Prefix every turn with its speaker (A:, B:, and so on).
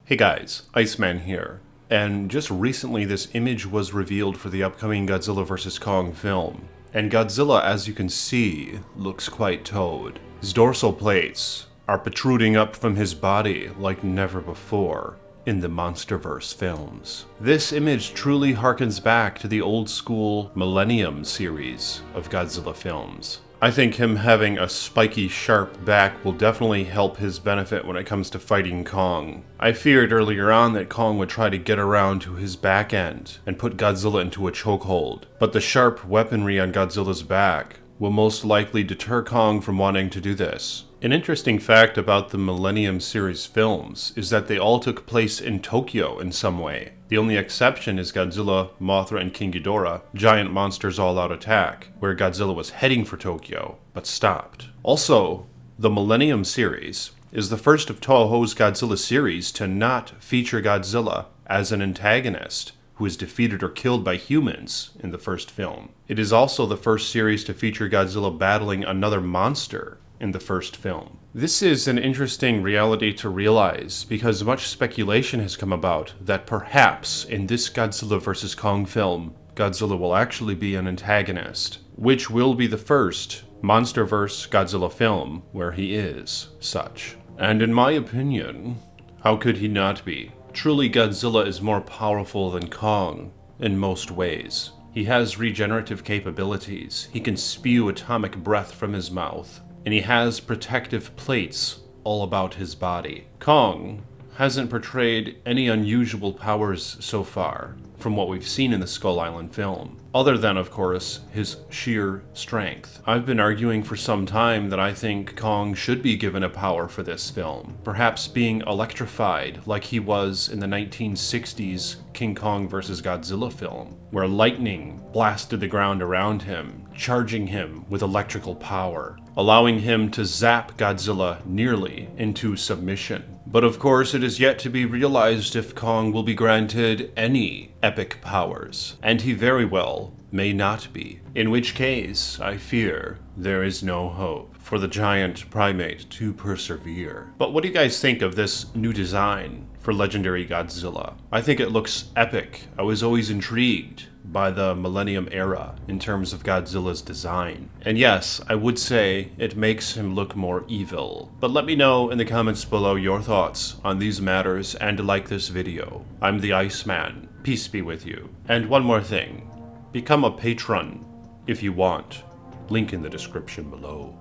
A: Hey guys, Iceman here. And just recently this image was revealed for the upcoming Godzilla vs. Kong film. And Godzilla, as you can see, looks quite towed. His dorsal plates are protruding up from his body like never before in the MonsterVerse films. This image truly harkens back to the old school Millennium series of Godzilla films. I think him having a spiky, sharp back will definitely help his benefit when it comes to fighting Kong. I feared earlier on that Kong would try to get around to his back end and put Godzilla into a chokehold, but the sharp weaponry on Godzilla's back will most likely deter Kong from wanting to do this. An interesting fact about the Millennium series films is that they all took place in Tokyo in some way. The only exception is Godzilla, Mothra, and King Ghidorah, Giant Monsters All-Out Attack, where Godzilla was heading for Tokyo, but stopped. Also, the Millennium series is the first of Toho's Godzilla series to not feature Godzilla as an antagonist who is defeated or killed by humans in the first film. It is also the first series to feature Godzilla battling another monster in the first film. This is an interesting reality to realize because much speculation has come about that perhaps in this Godzilla vs. Kong film, Godzilla will actually be an antagonist, which will be the first MonsterVerse Godzilla film where he is such. And in my opinion, how could he not be? Truly, Godzilla is more powerful than Kong in most ways. He has regenerative capabilities, he can spew atomic breath from his mouth, and he has protective plates all about his body. Kong hasn't portrayed any unusual powers so far from what we've seen in the Skull Island film, other than, of course, his sheer strength. I've been arguing for some time that I think Kong should be given a power for this film, perhaps being electrified like he was in the 1960s King Kong vs. Godzilla film, where lightning blasted the ground around him, charging him with electrical power, allowing him to zap Godzilla nearly into submission. But of course, it is yet to be realized if Kong will be granted any epic powers, and he very well may not be. In which case, I fear there is no hope for the giant primate to persevere. But what do you guys think of this new design for Legendary Godzilla? I think it looks epic. I was always intrigued by the Millennium era in terms of Godzilla's design. And yes, I would say it makes him look more evil. But let me know in the comments below your thoughts on these matters and like this video. I'm the Iceman. Peace be with you. And one more thing. Become a patron if you want. Link in the description below.